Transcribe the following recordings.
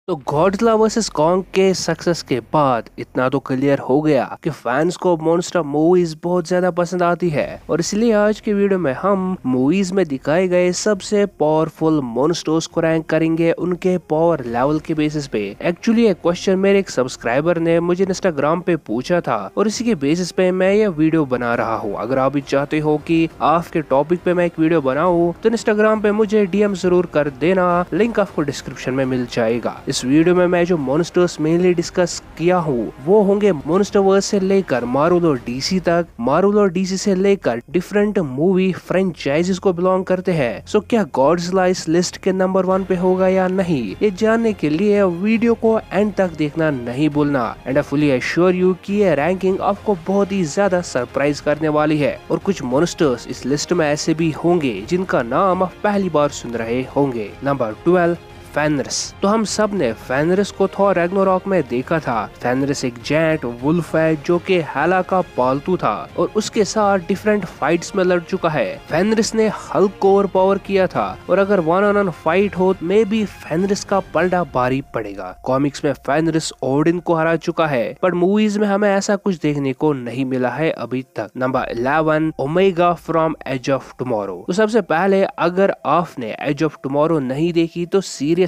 तो Godzilla versus Kong के success के बाद इतना तो क्लियर हो गया कि फैंस को मॉन्स्टर मूवीज बहुत ज्यादा पसंद आती है और इसलिए आज के वीडियो में हम मूवीज में दिखाए गए सबसे पावरफुल मॉन्स्टर्स को रैंक करेंगे उनके पावर लेवल के बेसिस पे। एक्चुअली ये क्वेश्चन मेरे एक सब्सक्राइबर ने मुझे इंस्टाग्राम पे पूछा था और इसी के बेसिस पे मैं ये वीडियो बना रहा हूँ। अगर आप भी चाहते हो कि आपके टॉपिक पे मैं एक वीडियो बनाऊँ तो इंस्टाग्राम पे मुझे डीएम जरूर कर देना, लिंक आपको डिस्क्रिप्शन में मिल जाएगा। इस वीडियो में मैं जो मॉन्स्टर्स मेनली डिस्कस किया हूँ वो होंगे मॉन्स्टरवर्स से लेकर मार्वल और डीसी तक, मार्वल और डीसी से लेकर डिफरेंट मूवी फ्रेंचाइजीज को बिलोंग करते हैं। सो क्या गॉडजिला इस लिस्ट के नंबर 1 पे होगा या नहीं, ये जानने के लिए वीडियो को एंड तक देखना नहीं भूलना। And I fully assure you कि ये रैंकिंग आपको बहुत ही ज्यादा सरप्राइज करने वाली है और कुछ मॉन्स्टर्स इस लिस्ट में ऐसे भी होंगे जिनका नाम आप पहली बार सुन रहे होंगे। नंबर 12, फेनरिस। तो हम सब ने फेनरिस को थॉर रैग्नारोक में देखा था। फेनरिस एक जायंट वुल्फ है जो कि हेला का पालतू था और उसके साथ डिफरेंट फाइट्स में लड़ चुका है। फेनरिस ने हल्क को ओवर पावर किया था और अगर वन ऑन वन फाइट हो मे बी फेनरिस का पलड़ा भारी पड़ेगा। कॉमिक्स में फेनरिस ओडिन को हरा चुका है पर मूवीज में हमें ऐसा कुछ देखने को नहीं मिला है अभी तक। Number 11, Omega from Edge of Tomorrow. तो सबसे पहले अगर आपने एज ऑफ टुमारो नहीं देखी तो सीरियसली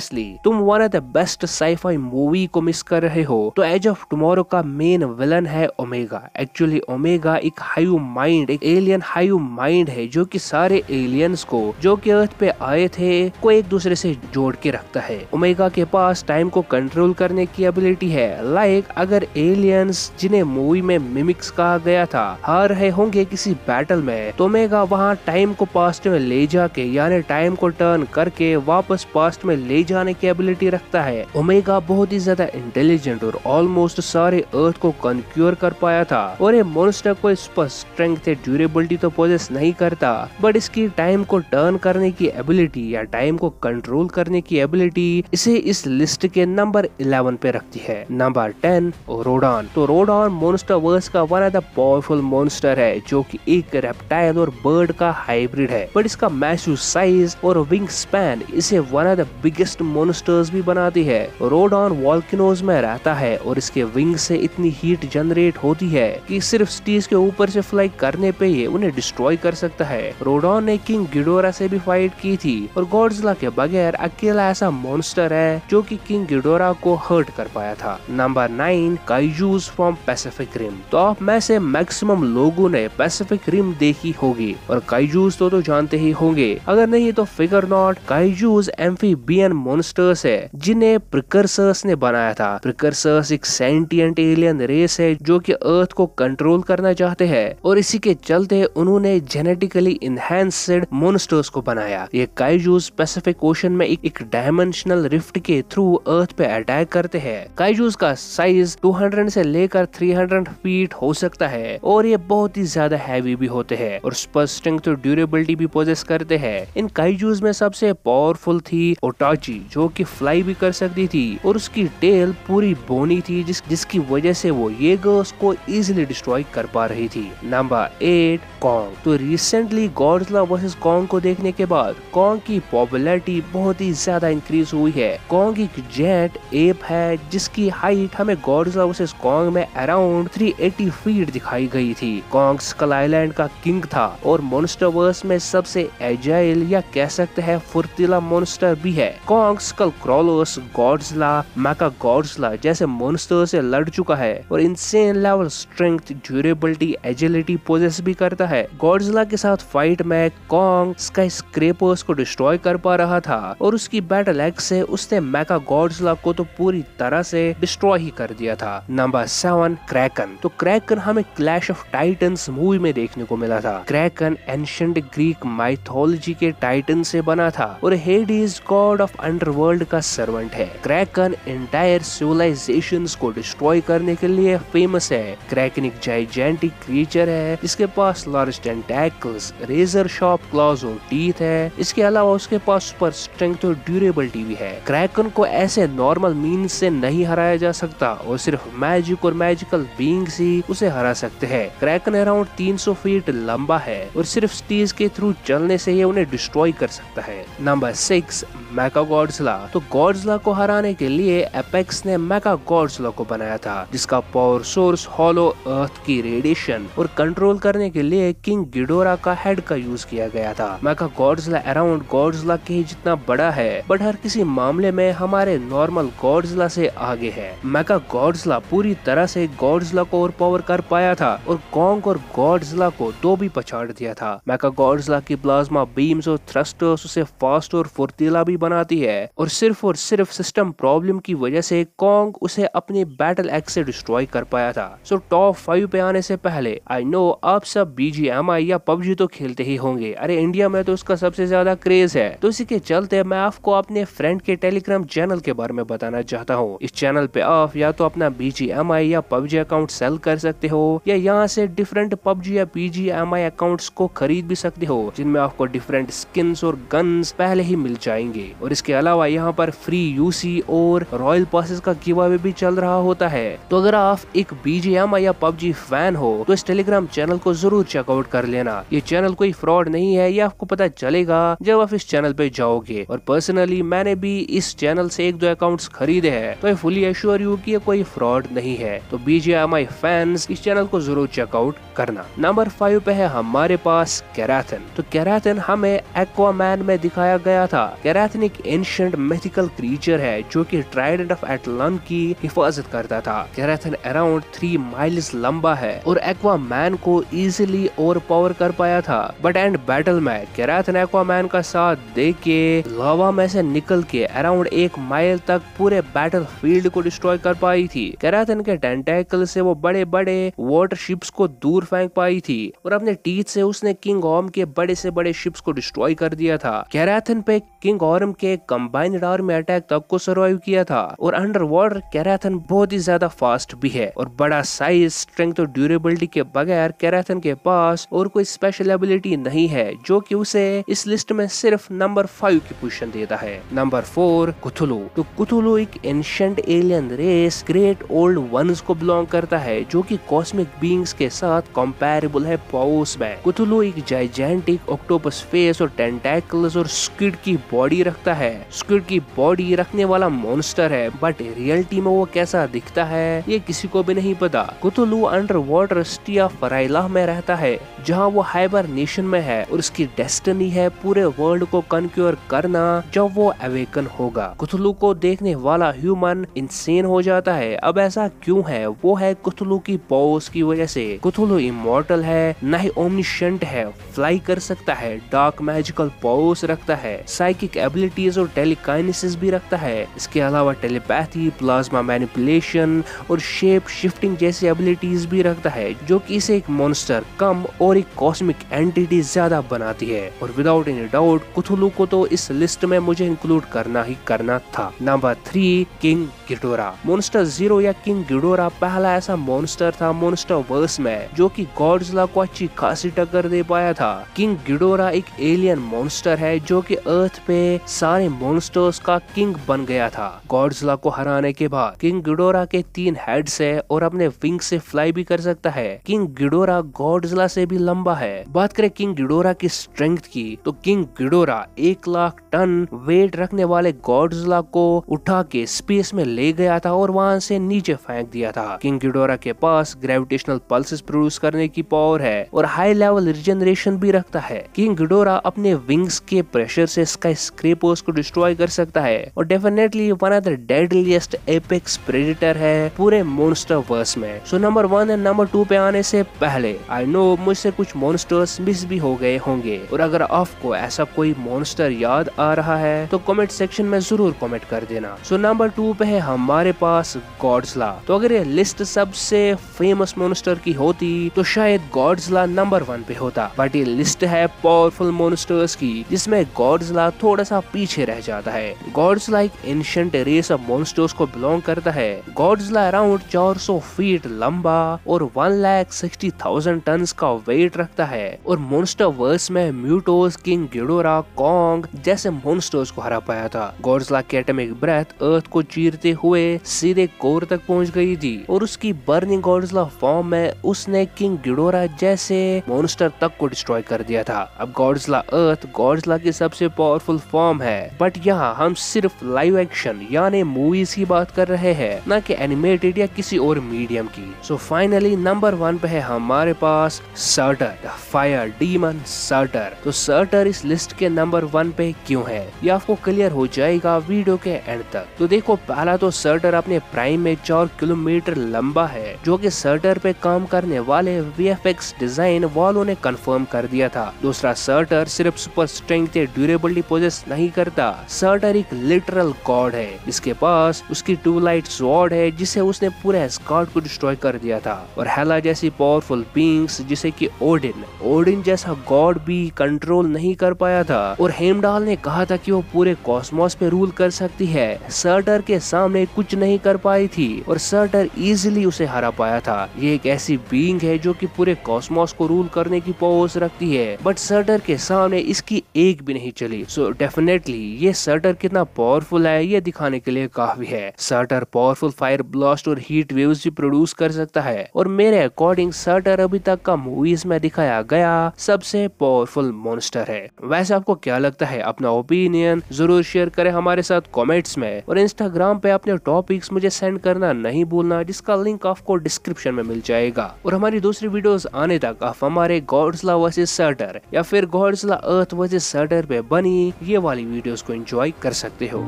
तुम one of the best scifi movie को मिस कर रहे हो। तो एज ऑफ टुमारो का मेन विलन है ओमेगा। एक्चुअली ओमेगा एक हायू माइंड, एक एलियन हायू माइंड है जो कि सारे एलियंस को जो कि अर्थ पे आए थे को एक दूसरे से जोड़ के रखता है। ओमेगा के पास टाइम को कंट्रोल करने की एबिलिटी है। लाइक अगर एलियंस जिन्हें मूवी में मिमिक्स कहा गया था हार रहे होंगे किसी बैटल में तो ओमेगा वहाँ टाइम को पास्ट में ले जाके यानी टाइम को टर्न करके वापस पास्ट में ले जाने की एबिलिटी रखता है। ओमेगा बहुत ही ज्यादा इंटेलिजेंट और ऑलमोस्ट सारे अर्थ को कन्क्यूर कर पाया था और ये मॉन्स्टर कोई सुपर स्ट्रेंथ या ड्यूरेबिलिटी तो पोजेस नहीं करता बट इसकी टाइम को टर्न करने की एबिलिटी या टाइम को कंट्रोल करने की एबिलिटी इसे इस लिस्ट के नंबर 11 पे रखती है। नंबर 10, रोडान। तो रोडान मॉन्स्टर वर्स का one of the powerful monster है जो कि एक रेप्टाइल और बर्ड का हाइब्रिड है बट इसका मैसिव साइज और विंग स्पैन इसे one of the biggest monsters भी बनाती है। रोडान वॉल्केनोज में रहता है और इसके विंग से इतनी हीट जनरेट होती है कि सिर्फ सिटीज के ऊपर से फ्लाई करने पे ही उन्हें डिस्ट्रॉय कर सकता है। रोडान ने किंग गिडोरा से भी फाइट की थी और गॉडजिला के बगैर अकेला ऐसा मॉन्स्टर है जो कि किंग गिडोरा को हर्ट कर पाया था। Number 9, kaijus from Pacific Rim. तो आप में से मैक्सिमम लोगों ने पैसिफिक रिम देखी होगी और काइजूस तो जानते ही होंगे, अगर नहीं तो figure not. Kaijus amphibian monsters है जिन्हें प्रिकर्सर्स ने बनाया था। प्रिकर्सर्स एक सेंटिएंट एलियन रेस है जो कि अर्थ को कंट्रोल करना चाहते हैं और इसी के चलते उन्होंने जेनेटिकली इनहैंस्ड मॉन्स्टर्स को बनाया। ये काइजूस पैसिफिक ओशन में एक डायमेंशनल रिफ्ट के थ्रू अर्थ पे अटैक करते हैं। काइजूस का साइज 200 से लेकर 300 फीट हो सकता है और ये बहुत ही ज्यादा हैवी भी होते हैं और सुपर स्ट्रेंथ और ड्यूरेबिलिटी भी पोजेस करते हैं। इन काइजूस में सबसे पावरफुल थी ओटाची जो कि फ्लाई भी कर सकती थी और उसकी टेल पूरी बोनी थी जिसकी वजह से वो येगर्स को इजीली डिस्ट्रॉय कर पा रही थी। Number 8, Kong. तो रिसेंटली गॉडजिला वर्सेस कॉन्ग को देखने के बाद कॉन्ग की पॉपुलैरिटी बहुत ही ज्यादा इंक्रीज हुई है। कॉन्ग एक जायंट एप है जिसकी हाइट हमें गॉडजिला वर्सेस कॉन्ग में अराउंड 380 फीट दिखाई गई थी। कॉन्ग स्कल आइलैंड का किंग था और मॉन्स्टरवर्स में सबसे एजाइल या कह सकते हैं फुर्तीला मॉन्स्टर भी है। Kong skull crawlers, Godzilla, mecha Godzilla जैसे मॉन्स्टर से लड़ चुका है और insane level strength, durability, agility possess भी करता है। गॉडजिला के साथ फाइट में कॉन्ग स्काई स्क्रेपर्स को डिस्ट्रॉय कर पा रहा था और उसकी बैटल एक्स से उसने मेका गॉडजिला को तो पूरी तरह से डिस्ट्रॉय ही कर दिया था। Number 7, Kraken. तो क्रैकन हमें क्लैश ऑफ टाइटंस मूवी में देखने को मिला था। क्रैकन एंशिएंट ग्रीक माइथोलॉजी के टाइटन से बना था और हेडिस गॉड ऑफ अंडरवर्ल्ड का सर्वेंट है। क्रैकन एंटायर सिविलाइजेशंस को डिस्ट्रॉय करने के लिए फेमस है। क्रैकन एक जाइजेंटिक क्रीचर है जिसके पास large tentacles, razor sharp claws और टीथ है। इसके अलावा उसके पास सुपर स्ट्रेंथ और ड्यूरेबिलिटी भी है। क्रैकन को ऐसे नॉर्मल मीन्स से नहीं हराया जा सकता और सिर्फ मैजिक और मैजिकल बीइंग्स ही उसे हरा सकते हैं। क्रैकन अराउंड 300 फीट लंबा है और सिर्फ स्टीज के थ्रू चलने से ही उन्हें डिस्ट्रॉय कर सकता है। Number 6, mega Godzilla. तो गॉडजिला को हराने के लिए एपेक्स ने मेगा गॉडजिला को बनाया था, जिसका पावर सोर्स हॉलो अर्थ की रेडिएशन और कंट्रोल करने के लिए किंग गिडोरा का हेड का यूज किया गया था। मेगा गॉडजिला अराउंड गॉडजिला के जितना बड़ा है, बट हर किसी मामले में हमारे नॉर्मल गॉडजिला से आगे है। मेगा गॉडजिला पूरी तरह से गॉडजिला को ओवर पावर कर पाया था और कॉन्ग और गॉडजिला को दो भी पछाड़ दिया था। मेगा गॉडजिला की प्लाज्मा बीम्स और थ्रस्टर्स उसे फास्ट और फुर्तीला भी बनाती है और सिर्फ सिस्टम प्रॉब्लम की वजह से कॉन्ग उसे अपनी बैटल एक्स से डिस्ट्रॉय कर पाया था। सो टॉप 5 पे आने से पहले आई नो आप सब BGMI या PUBG तो खेलते ही होंगे। अरे इंडिया में तो उसका सबसे ज्यादा क्रेज है, तो इसी के चलते मैं आपको अपने फ्रेंड के टेलीग्राम चैनल के बारे में बताना चाहता हूँ। इस चैनल पे आप या तो अपना BGMI या PUBG अकाउंट सेल कर सकते हो, या यहाँ से डिफरेंट PUBG या BGMI अकाउंट्स को खरीद भी सकते हो, जिनमें आपको डिफरेंट स्किन्स और गन्स पहले ही मिल जाएंगे। और इसके अलावा यहाँ पर फ्री UC और रॉयल पासेस का गिव-अवे भी चल रहा होता है। तो अगर आप एक BGMI या PUBG फैन हो तो इस टेलीग्राम चैनल को जरूर चेकआउट कर लेना। ये चैनल कोई फ्रॉड नहीं है, ये आपको पता चलेगा जब आप इस चैनल पे जाओगे। और पर्सनली मैंने भी इस चैनल से 1-2 अकाउंट्स खरीदे हैं, तो आई फुली एश्योर यू कि ये कोई फ्रॉड नहीं है। तो BGMI फैंस इस चैनल को जरूर चेकआउट करना। नंबर 5 पे है हमारे पास कैराथन। तो कैराथन हमें एक्वामैन में दिखाया गया था। कैराथन एक एंशिएंट मिथिकल क्रीचर है जो कि ट्राइडेंट ऑफ एटलान की हिफाजत करता था। कैराथन अराउंड 3 माइल्स लंबा है और एक्वामैन को इजीली ओवर पावर कर पाया था, बट एंड बैटल में कैराथन एक्वामैन का साथ दे के लावा में से निकल के अराउंड 1 माइल तक पूरे बैटल फील्ड को डिस्ट्रॉय कर पाई थी। कैराथन के टेंटेकल से वो बड़े बड़े वाटर शिप्स को दूर फेंक पाई थी और अपने टीथ से उसने किंग ऑर्म के बड़े से बड़े शिप्स को डिस्ट्रॉय कर दिया था। कैराथन पे किंग ऑर्म के कंबाइंड आर्मी अटैक तक को सर्वाइव किया था। और अंडर वाटर कैराथन बहुत ही ज्यादा फास्ट भी है और बड़ा साइज, स्ट्रेंथ और ड्यूरेबिलिटी के बगैर कैराथन के पास और कोई स्पेशल एबिलिटी नहीं है, जो कि उसे इस लिस्ट में सिर्फ नंबर 5 की पोजीशन देता है। Number 4 Cthulhu. तो कुथुलू एक ancient alien race great old ones को बिलोंग करता है, जो कि कॉस्मिक बीइंग्स के साथ कंपैरेबल है पावर्स में। कुथुलू एक जाइजेंटिक ऑक्टोपस फेस और टेंटेकल्स और स्क्विड की बॉडी रखता है। स्क्विड की बॉडी रखने वाला मॉन्स्टर है, बट रियलिटी में वो कैसा दिखता है ये किसी को भी नहीं पता। कुथुलू अंडर वाटर स्टिया फराइला में रहता है, जहाँ वो हाइबरनेशन में है और उसकी डेस्टिनी है पूरे वर्ल्ड को कन्क्योर करना जब वो अवेकन होगा। कुथुलू को देखने वाला ह्यूमन इंसेन हो जाता है। अब ऐसा क्यों है? वो है कुथुलू की पावर्स की वजह से। कुथुलू इमॉर्टल है, ना ही ओमनिशेंट है, फ्लाई कर सकता है, डार्क मैजिकल पावर्स रखता है, साइकिक एबिलिटीज और टेलीकाइनेसिस भी रखता है। इसके अलावा टेलीपैथी, प्लाज्मा मैनिपुलेशन और शेप शिफ्टिंग जैसी एबिलिटीज भी रखता है, जो कि इसे एक मॉन्स्टर कम और एक कॉस्मिक एंटिटी ज्यादा बनाती है। और विदाउट एनी डाउट कुथुलू को तो इस लिस्ट में मुझे इंक्लूड करना ही करना था। Number 3 king Ghidorah. Monster zero या किंग गिडोरा पहला ऐसा मॉन्स्टर था मॉन्स्टर वर्स में जो कि गॉडजिला को अच्छी खासी टक्कर दे पाया था। किंग गिडोरा एक एलियन मॉन्स्टर है जो कि अर्थ पे सारे मॉन्स्टर्स का किंग बन गया था। गॉडजिला को हराने के बाद किंग गिडोरा के 3 हेड्स है और अपने विंग से फ्लाई भी कर सकता है। किंग गिडोरा गॉडजिला से भी लंबा है। बात करें किंग गिडोरा की स्ट्रेंथ की, तो king Ghidorah 1 lakh ton weight रखने वाले गॉडजिला को उठा के स्पेस में ले गया था और वहां से नीचे फेंक दिया था। किंग गिडोरा के पास ग्रेविटेशनल पल्सेस प्रोड्यूस करने की पावर है और हाई लेवल रिजनरेशन भी रखता है। किंग गिडोरा अपने विंग्स के प्रेशर से स्काई स्क्रेपर्स को डिस्ट्रॉय कर सकता है और definitely one of the deadliest apex predator है पूरे मॉन्स्टर वर्स में। सो नंबर 1 एंड नंबर 2 पे आने से पहले आई नो मुझसे कुछ मॉन्स्टर्स मिस भी हो गए होंगे, और अगर आपको ऐसा कोई मॉन्स्टर याद आ रहा है तो कमेंट सेक्शन में जरूर कमेंट कर देना। सो नंबर 2 पे है हमारे पास गॉडजिला। तो अगर ये लिस्ट सबसे फेमस मॉन्स्टर की होती तो शायद गॉडजिला नंबर 1 पे होता, बट ये लिस्ट है पावरफुल मॉन्स्टर्स की जिसमें गॉडजिला थोड़ा सा पीछे रह जाता है। गॉडजिला एक एंशिएंट रेस ऑफ मॉन्स्टर्स को बिलोंग करता है। गॉडजिला अराउंड 400 फीट लंबा और 1,60,000 टन का वेट रखता है और मॉन्स्टर वर्स में म्यूटोस, किंग गिडोरा, कॉन्ग जैसे मॉन्स्टर्स को हरा पाया था। गॉडजिला की एटॉमिक ब्रेथ अर्थ को चीरते हुए सीधे कोर तक पहुंच गई थी और उसकी बर्निंग गॉडजिला फॉर्म में उसने किंग गिडोरा जैसे मॉन्स्टर तक को डिस्ट्रॉय कर दिया था। अब गॉडजिला अर्थ गॉडजिला की सबसे पावरफुल फॉर्म है, बट यहाँ हम सिर्फ लाइव एक्शन यानी मूवीज की बात कर रहे हैं, न कि एनिमेटेड या किसी और मीडियम की। सो फाइनली नंबर 1 पे है हमारे पास Surtur, the fire demon Surtur. तो सर्टर इस लिस्ट के नंबर 1 पे क्यों है ये आपको क्लियर हो जाएगा वीडियो के एंड तक। तो देखो, पहला तो सर्टर अपने प्राइम में 4 किलोमीटर लंबा है, जो कि सर्टर पे काम करने वाले VFX डिजाइन वालों ने कंफर्म कर दिया था। दूसरा, सर्टर सिर्फ सुपर स्ट्रेंथ या ड्यूरेबिलिटी पोजेस नहीं करता, सर्टर एक लिटरल गॉड है। इसके पास उसकी 2 लाइट स्वॉर्ड है जिसे उसने पूरे एस्कार्ड को डिस्ट्रॉय कर दिया था, और हेला जैसी पावरफुल बीइंग्स जिसे कि ओडिन जैसा गॉड भी कंट्रोल नहीं कर पाया था, और हेमडाल ने कहा था कि वो पूरे कॉस्मोस पे रूल कर सकती है। सर्टर के सामने कुछ नहीं कर पाई थी और सर्टर इजीली उसे हरा पाया था। ये एक ऐसी बीइंग है जो कि पूरे कॉस्मोस को रूल करने की पावर्स रखती है, बट सर्टर के सामने इसकी एक भी नहीं चली। सो डेफिनेटली ये सर्टर कितना पावरफुल है ये दिखाने के लिए काफी है। सर्टर पावरफुल फायर ब्लास्ट और हीट वेव्स भी प्रोड्यूस कर सकता है, और मेरे अकॉर्डिंग सर्टर अभी तक का मूवीज में दिखाया गया सबसे पावरफुल मॉन्स्टर है। वैसे आपको क्या लगता है? अपना ओपिनियन जरूर शेयर करें हमारे साथ कमेंट्स में, और इंस्टाग्राम पे अपने टॉपिक्स मुझे सेंड करना नहीं भूलना, जिसका लिंक आपको डिस्क्रिप्शन में मिल जाएगा। और हमारी दूसरी वीडियोस आने तक आप हमारे गॉडजिला वर्सेस सर्टर या फिर गॉडजिला अर्थ वर्सेस सर्टर पे बनी ये वाली वीडियोस को एंजॉय कर सकते हो।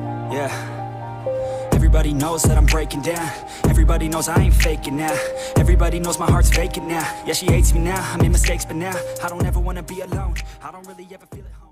Everybody knows that I'm breaking down. Everybody knows I ain't faking now. Everybody knows my heart's vacant now. Yeah, she hates me now. I made mistakes, but now I don't ever wanna be alone. I don't really ever feel at home.